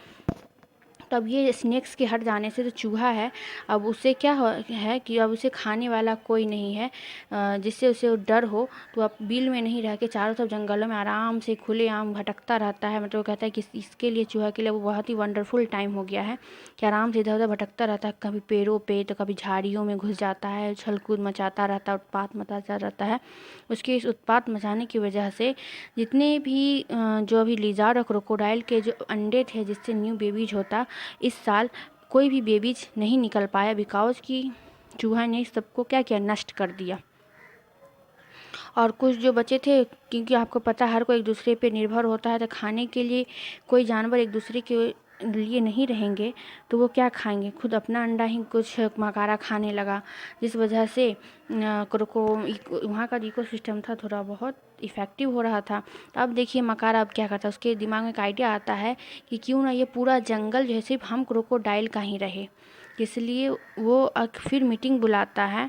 तो अब ये स्नेक्स के हट जाने से जो चूहा है, अब उसे क्या है कि अब उसे खाने वाला कोई नहीं है, जिससे उसे डर हो। तो अब बिल में नहीं रह के चारों तरफ जंगलों में आराम से खुलेआम भटकता रहता है। मतलब वो कहता है कि इसके लिए, चूहा के लिए वो बहुत ही वंडरफुल टाइम हो गया है कि आराम से इधर उधर भटकता रहता है। कभी पेड़ों पे तो कभी झाड़ियों में घुस जाता है, उछल कूद मचाता रहता है, उत्पात मचाता रहता है। उसके इस उत्पात मचाने की वजह से जितने भी जो अभी लिजार्ड और क्रोकोडाइल के जो अंडे थे जिससे न्यू बेबीज होता, इस साल कोई भी बेबीज नहीं निकल पाया, बिकॉज कि चूहा ने सबको क्या किया, नष्ट कर दिया। और कुछ जो बचे थे, क्योंकि आपको पता है हर कोई एक दूसरे पे निर्भर होता है, तो खाने के लिए कोई जानवर एक दूसरे के लिए नहीं रहेंगे तो वो क्या खाएंगे, खुद अपना अंडा ही कुछ मकारा खाने लगा, जिस वजह से वहाँ का इकोसिस्टम था थोड़ा बहुत इफ़ेक्टिव हो रहा था। तो अब देखिए मकारा अब क्या करता है, उसके दिमाग में एक आइडिया आता है कि क्यों ना ये पूरा जंगल जो है सिर्फ हम क्रोकोडाइल का ही रहे। इसलिए वो फिर मीटिंग बुलाता है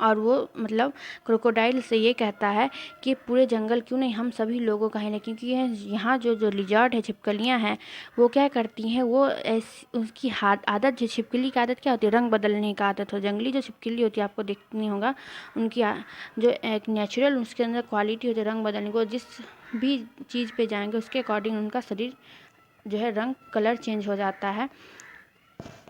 और वो मतलब क्रोकोडाइल से ये कहता है कि पूरे जंगल क्यों नहीं हम सभी लोगों का है, क्योंकि यहाँ जो जो लिजर्ड है, छिपकलियाँ हैं, वो क्या करती हैं, वो ऐसी उसकी आदत, जो छिपकली की आदत क्या होती है, रंग बदलने की आदत हो। जंगली जो छिपकली होती है आपको देखनी होगा, उनकी जो एक नेचुरल उसके अंदर क्वालिटी होती है रंग बदलने को, जिस भी चीज़ पे जाएंगे उसके अकॉर्डिंग उनका शरीर जो है रंग कलर चेंज हो जाता है।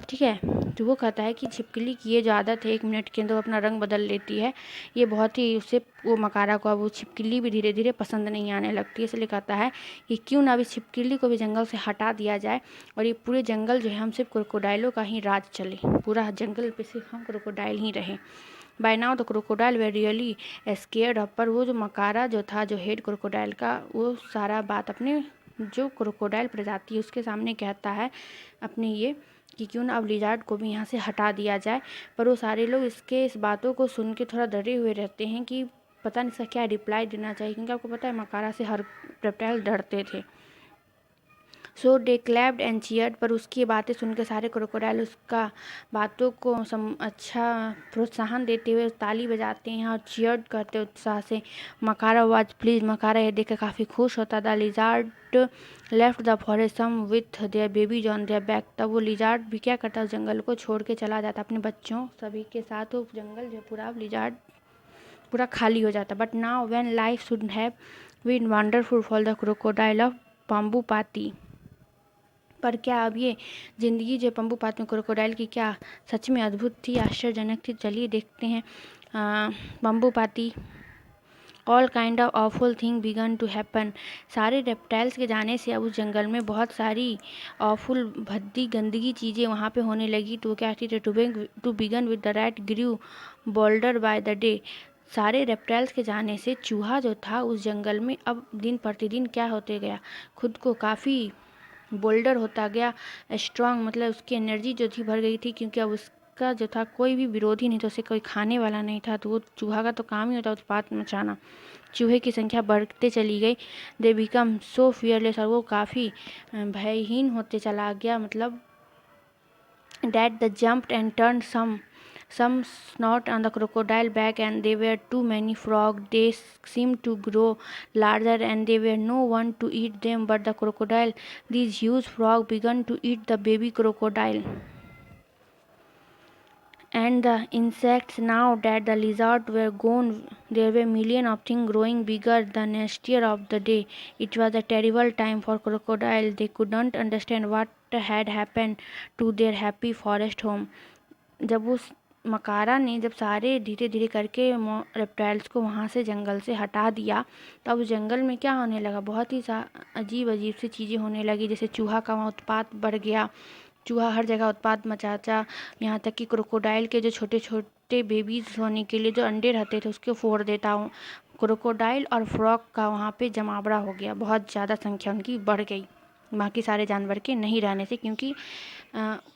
ठीक है, तो वो कहता है कि छिपकली की ये जो आदत है 1 मिनट के अंदर अपना रंग बदल लेती है, ये बहुत ही उससे वो मकारा को, अब वो छिपकली भी धीरे धीरे पसंद नहीं आने लगती है। इसलिए कहता है कि क्यों ना अभी छिपकली को भी जंगल से हटा दिया जाए और ये पूरे जंगल जो है हम सिर्फ क्रोकोडाइलों का ही राज चले, पूरा जंगल पे सिर्फ हम क्रोकोडाइल ही रहें। By now the crocodile were really scared of, पर वो जो मकारा जो था, जो हेड क्रोकोडाइल का, वो सारा बात अपने जो क्रोकोडाइल प्रजाति है उसके सामने कहता है अपने ये कि क्यों ना अब लिजार्ड को भी यहाँ से हटा दिया जाए। पर वो सारे लोग इस बातों को सुन के थोड़ा डरे हुए रहते हैं कि पता नहीं इसका क्या रिप्लाई देना चाहिए, क्योंकि आपको पता है मकारा से हर रेप्टाइल डरते थे। सो दे क्लैप्ड एंड चीयर्ड, पर उसकी बातें सुनकर सारे क्रोकोडाइल उसका बातों को अच्छा प्रोत्साहन देते हुए ताली बजाते हैं और चीयर्ड करते उत्साह से। मकारा वाज प्लीज, मकारा यह देखकर काफ़ी खुश होता था। Lizard left the forest some with their babies on their back, तब वो लिजार्ड भी क्या करता, जंगल को छोड़ के चला जाता अपने बच्चों सभी के साथ। वो जंगल जो पूरा लिजार्ड पूरा खाली हो जाता। But now when life should have been wonderful for the crocodile of Pambupati, पर क्या अब ये ज़िंदगी जो पंबुपात में क्रोकोडाइल की क्या सच में अद्भुत थी, आश्चर्यजनक थी। चलिए देखते हैं। Pambupati all kind of awful thing began to happen, सारे रेप्टाइल्स के जाने से अब उस जंगल में बहुत सारी ऑफुल भद्दी गंदगी चीज़ें वहाँ पे होने लगी। तो क्या थी, to begin with the rat grew bolder by the day, सारे रेप्टाइल्स के जाने से चूहा जो था उस जंगल में अब दिन प्रतिदिन क्या होते गया, खुद को काफ़ी बोल्डर होता गया, स्ट्रांग, मतलब उसकी एनर्जी जो थी भर गई थी, क्योंकि अब उसका जो था कोई भी विरोधी नहीं था, उसे कोई खाने वाला नहीं था। तो वो चूहा का तो काम ही होता उत्पात मचाना। चूहे की संख्या बढ़ते चली गई। दे बिकम सो फियरलेस, और वो काफ़ी भयहीन होते चला गया। मतलब that the jumped and turn some snot on the crocodile back, and there were too many frogs. They seemed to grow larger and there were no one to eat them but the crocodile. These huge frogs began to eat the baby crocodile and the insects. Now that the lizards were gone, there were millions of things growing bigger, the nastier of the day. It was a terrible time for crocodile. They couldn't understand what had happened to their happy forest home. जब उस मकारा ने जब सारे धीरे धीरे करके reptiles को वहाँ से जंगल से हटा दिया, तब उस जंगल में क्या होने लगा, बहुत ही अजीब अजीब सी चीज़ें होने लगी। जैसे चूहा का वहाँ उत्पात बढ़ गया, चूहा हर जगह उत्पात मचाता, यहाँ तक कि क्रोकोडाइल के जो छोटे छोटे बेबीज होने के लिए जो अंडे रहते थे उसको फोड़ देता हूँ। क्रोकोडाइल और फ्रॉग का वहाँ पे जमावड़ा हो गया, बहुत ज़्यादा संख्या उनकी बढ़ गई बाकी सारे जानवर के नहीं रहने से, क्योंकि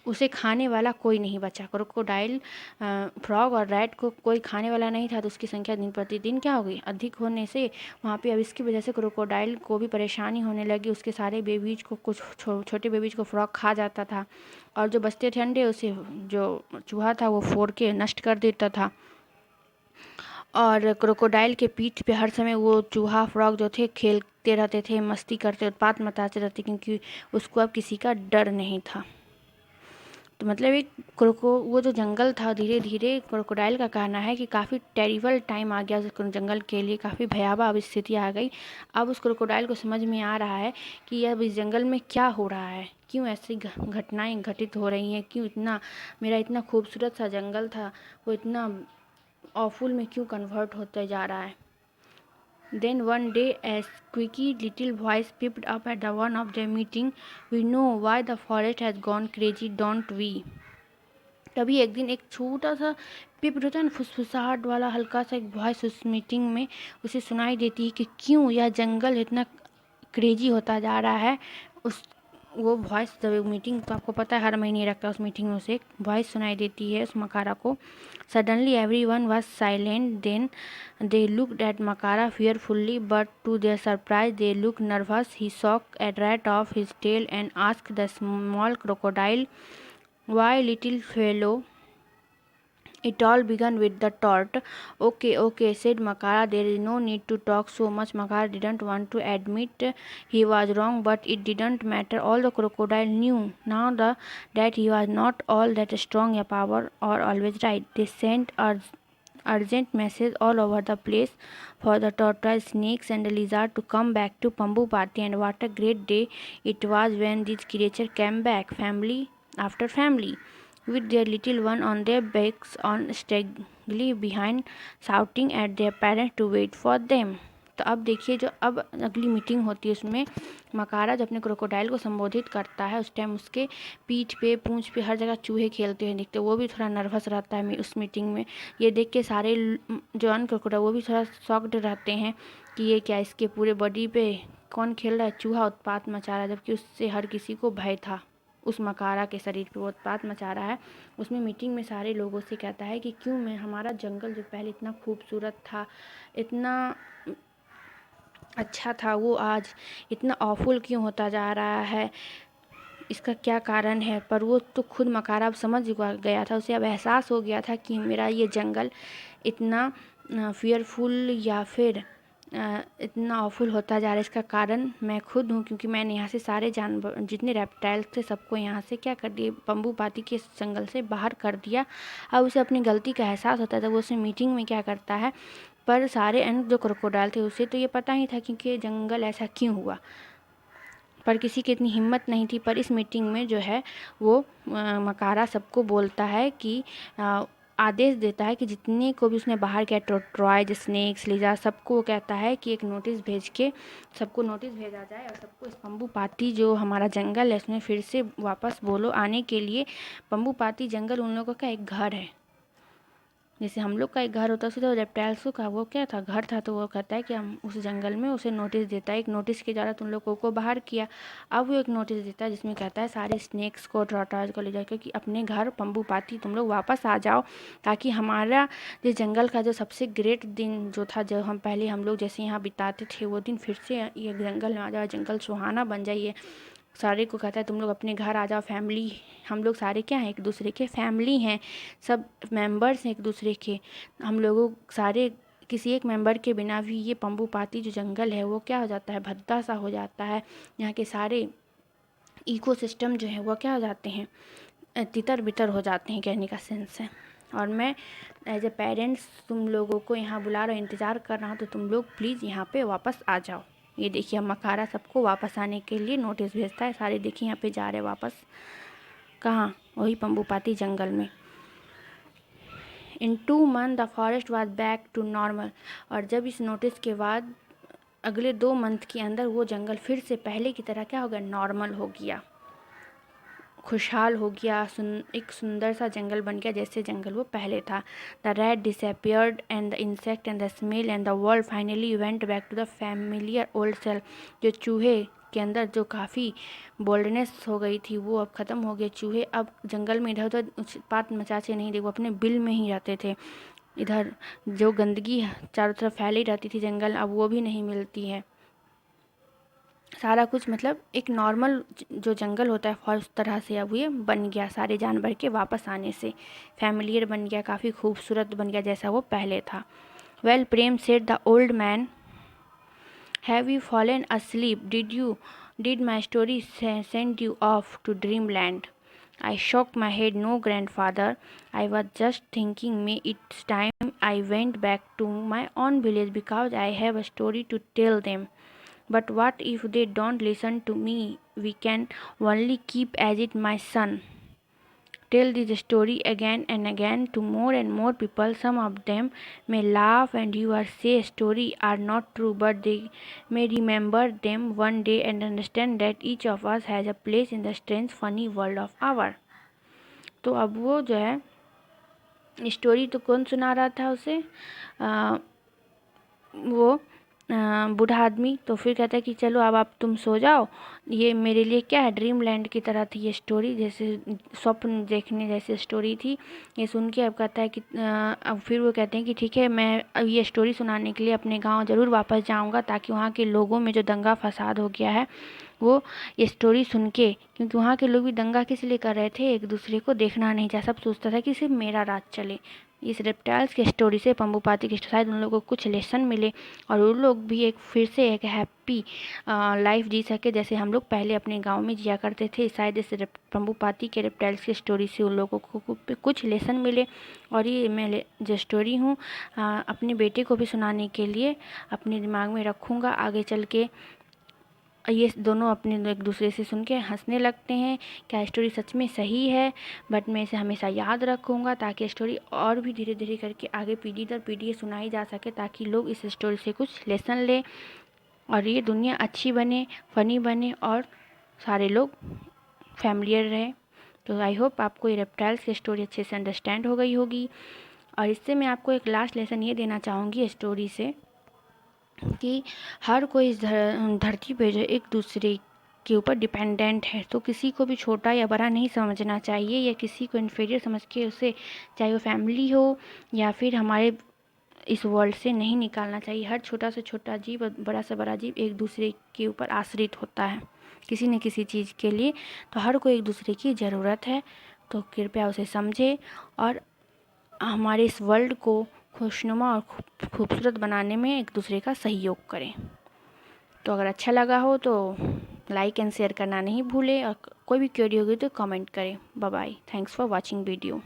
उसे खाने वाला कोई नहीं बचा। क्रोकोडाइल, फ्रॉग और रैट को कोई खाने वाला नहीं था, तो उसकी संख्या दिन प्रतिदिन क्या हो गई, अधिक होने से वहाँ पे अब इसकी वजह से क्रोकोडाइल को भी परेशानी होने लगी। उसके सारे बेबीज को, कुछ छोटे बेबीज को फ्रॉग खा जाता था और जो बचते थे अंडे उसे जो चूहा था वो फोड़ के नष्ट कर देता था। और क्रोकोडाइल के पीठ पे हर समय वो चूहा फ्रॉग जो थे खेलते रहते थे, मस्ती करते, उत्पात मचाते रहते, क्योंकि उसको अब किसी का डर नहीं था। तो मतलब एक वो जो जंगल था, धीरे धीरे क्रोकोडाइल का कहना है कि काफ़ी टेरिबल टाइम आ गया उस जंगल के लिए, काफ़ी भयावह अब स्थिति आ गई। अब उस क्रोकोडाइल को समझ में आ रहा है कि अब इस जंगल में क्या हो रहा है, क्यों ऐसी घटनाएं घटित हो रही हैं, क्यों इतना मेरा इतना खूबसूरत सा जंगल था वो इतना ऑफुल में क्यों कन्वर्ट होते जा रहा है। Then one day a squeaky little voice peeped up at the one of their meeting. We know why the forest has gone crazy, don't we? तभी एक दिन एक छोटा सा पिप होता है ना, फुसफुसाहट वाला हल्का सा एक वॉइस उस मीटिंग में उसे सुनाई देती है कि क्यों यह जंगल इतना क्रेजी होता जा रहा है। उस वो वॉइस जब मीटिंग, तो आपको पता है हर महीने रखता है, उस मीटिंग में उसे एक वॉइस सुनाई देती है उस मकारा को। Suddenly everyone was silent, then they looked at Makara fearfully, but to their surprise they looked nervous. He shook a rat off his tail and asked the small crocodile, "Why, little fellow, it all began with the tort." Okay, okay, said Makara, there is no need to talk so much. Makara didn't want to admit he was wrong, but it didn't matter. All the crocodile knew now that he was not all that strong a power or always right. They sent urgent message all over the place for the tortoise, snakes and the lizard to come back to Pambupati, and what a great day it was when these creatures came back, family after family, with their little one on their backs on straggly behind, shouting at their parents to wait for them. तो अब देखिए, जो अब अगली meeting होती है उसमें मकारा जब अपने क्रोकोडाइल को संबोधित करता है, उस टाइम उसके पीठ पे, पूंछ पे हर जगह चूहे खेलते हुए दिखते, वो भी थोड़ा नर्वस रहता है उस मीटिंग में। ये देख के सारे जो अन क्रोकोडाइल वो भी थोड़ा शॉक्ड रहते हैं कि ये क्या, इसके पूरे बॉडी पे कौन खेल रहा है, चूहा उत्पात मचा रहा है, जबकि उससे हर किसी को भय था। उस मकारा के शरीर पे वो उत्पात मचा रहा है। उसमें मीटिंग में सारे लोगों से कहता है कि क्यों मैं, हमारा जंगल जो पहले इतना खूबसूरत था, इतना अच्छा था, वो आज इतना ऑफुल क्यों होता जा रहा है, इसका क्या कारण है। पर वो तो खुद मकारा अब समझ गया था, उसे अब एहसास हो गया था कि मेरा ये जंगल इतना फियरफुल या फिर इतना ऑफुल होता जा रहा है, इसका कारण मैं खुद हूँ, क्योंकि मैंने यहाँ से सारे जानवर जितने रेप्टाइल्स थे सबको यहाँ से क्या कर दिए, पंबूपाती के जंगल से बाहर कर दिया। अब उसे अपनी गलती का एहसास होता था, वो उसे मीटिंग में क्या करता है, पर सारे अन्य जो क्रोकोडाइल थे उसे तो ये पता ही था क्योंकि जंगल ऐसा क्यों हुआ, पर किसी की इतनी हिम्मत नहीं थी। पर इस मीटिंग में जो है वो मकारा सबको बोलता है कि आदेश देता है कि जितने को भी उसने बाहर किया, ट्रॉय, स्नेक्स, लिजा, सबको वो कहता है कि एक नोटिस भेज के सबको नोटिस भेजा जाए और सबको इस पंबूपाती जो हमारा जंगल है उसमें फिर से वापस बोलो आने के लिए। पंबूपाती जंगल उन लोगों का एक घर है, जैसे हम लोग का एक घर होता है, तो रेप्टाइल्सों का वो क्या था, घर था। तो वो कहता है कि हम उस जंगल में उसे नोटिस देता है, एक नोटिस के द्वारा तुम लोगों को बाहर किया। अब वो एक नोटिस देता है जिसमें कहता है सारे स्नेक्स को, टॉर्टॉइज को ले जाकर कि अपने घर पंबूपाती तुम लोग वापस आ जाओ, ताकि हमारा जिस जंगल का जो सबसे ग्रेट दिन जो था, जो हम पहले हम लोग जैसे यहाँ बिताते थे, वो दिन फिर से ये जंगल में आ जाए, जंगल सुहाना बन जाइए। सारे को कहता है तुम लोग अपने घर आ जाओ, फैमिली, हम लोग सारे क्या हैं, एक दूसरे के फैमिली हैं, सब मेंबर्स हैं एक दूसरे के। हम लोगों सारे किसी एक मेंबर के बिना भी ये पंबूपाती जो जंगल है वो क्या हो जाता है, भद्दा सा हो जाता है। यहाँ के सारे इकोसिस्टम जो है वो क्या हो जाते हैं, तितर बितर हो जाते हैं, कहने का सेंस है। और मैं एज ए पेरेंट्स तुम लोगों को यहाँ बुला रहा हूँ, इंतज़ार कर रहा हूँ, तो तुम लोग प्लीज़ यहाँ पे वापस आ जाओ। ये देखिए मकारा सबको वापस आने के लिए नोटिस भेजता है, सारे देखिए यहाँ पे जा रहे वापस, कहाँ, वही पंबूपाती जंगल में। In 2 months the forest was back to normal. और जब इस नोटिस के बाद अगले 2 मंथ के अंदर वो जंगल फिर से पहले की तरह क्या हो गया, नॉर्मल हो गया, खुशहाल हो गया, एक सुंदर सा जंगल बन गया जैसे जंगल वो पहले था। The rat disappeared and the insect and the smell and the world finally went back to the familiar old self. जो चूहे के अंदर जो काफ़ी बोल्डनेस हो गई थी वो अब ख़त्म हो गई। चूहे अब जंगल में इधर उधर उत्पात मचाते नहीं थे, वो अपने बिल में ही रहते थे। इधर जो गंदगी चारों तरफ फैली रहती थी जंगल, अब वो भी नहीं मिलती है। सारा कुछ मतलब एक नॉर्मल जो जंगल होता है उस तरह से अब ये बन गया, सारे जानवर के वापस आने से फैमिलियर बन गया, काफ़ी खूबसूरत बन गया जैसा वो पहले था। Well, Prem, said the old man, have you fallen asleep? Did my story send you off to dreamland? I shook my head. No, grandfather. I was just thinking, may it's time I went back to my own village because I have a story to tell them. But what if they don't listen to me? We can only keep as it, my son. Tell this story again and again to more and more people. Some of them may laugh and you are say story are not true, but they may remember them one day and understand that each of us has a place in the strange funny world of our. तो अब वो जो है story तो कौन सुना रहा था उसे, वो बूढ़ा आदमी। तो फिर कहता है कि चलो अब तुम सो जाओ, ये मेरे लिए क्या है, ड्रीम लैंड की तरह थी ये स्टोरी, जैसे स्वप्न देखने जैसी स्टोरी थी। ये सुन के अब कहता है कि अब फिर वो कहते हैं कि ठीक है, मैं अब ये स्टोरी सुनाने के लिए अपने गांव ज़रूर वापस जाऊंगा, ताकि वहाँ के लोगों में जो दंगा फसाद हो गया है वो ये स्टोरी सुन के, क्योंकि वहाँ के लोग भी दंगा किस लिए कर रहे थे, एक दूसरे को देखना नहीं चाह, सब सोचता था कि सिर्फ मेरा राज चले। इस रेप्टाइल्स की स्टोरी से, पंबुपाती की शायद उन लोगों को कुछ लेसन मिले और उन लोग भी एक फिर से एक हैप्पी लाइफ जी सके जैसे हम लोग पहले अपने गांव में जिया करते थे। शायद इस पंबुपाती के रेप्टाइल्स की स्टोरी से उन लोगों को कुछ लेसन मिले। और ये मैं जो स्टोरी हूँ अपने बेटे को भी सुनाने के लिए अपने दिमाग में रखूँगा। आगे चल के ये दोनों अपने एक दूसरे से सुन के हंसने लगते हैं, क्या स्टोरी सच में सही है, बट मैं इसे हमेशा याद रखूँगा ताकि स्टोरी और भी धीरे धीरे करके आगे पीढ़ी दर पीढ़ी सुनाई जा सके, ताकि लोग इस स्टोरी से कुछ लेसन लें और ये दुनिया अच्छी बने, फ़नी बने और सारे लोग फैमिलियर रहे। तो आई होप आपको ये रेप्टाइल्स की स्टोरी अच्छे से अंडरस्टैंड हो गई होगी। और इससे मैं आपको एक लास्ट लेसन ये देना चाहूँगी स्टोरी से कि हर कोई इस धरती पे जो एक दूसरे के ऊपर डिपेंडेंट है, तो किसी को भी छोटा या बड़ा नहीं समझना चाहिए या किसी को इन्फीरियर समझ के उसे, चाहे वो फैमिली हो या फिर हमारे इस वर्ल्ड से नहीं निकालना चाहिए। हर छोटा से छोटा जीव और बड़ा से बड़ा जीव एक दूसरे के ऊपर आश्रित होता है किसी न किसी चीज़ के लिए, तो हर कोई एक दूसरे की ज़रूरत है। तो कृपया उसे समझे और हमारे इस वर्ल्ड को खुशनुमा और खूबसूरत बनाने में एक दूसरे का सहयोग करें। तो अगर अच्छा लगा हो तो लाइक एंड शेयर करना नहीं भूलें और कोई भी क्वेरी होगी तो कमेंट करें। Bye bye, thanks for watching video.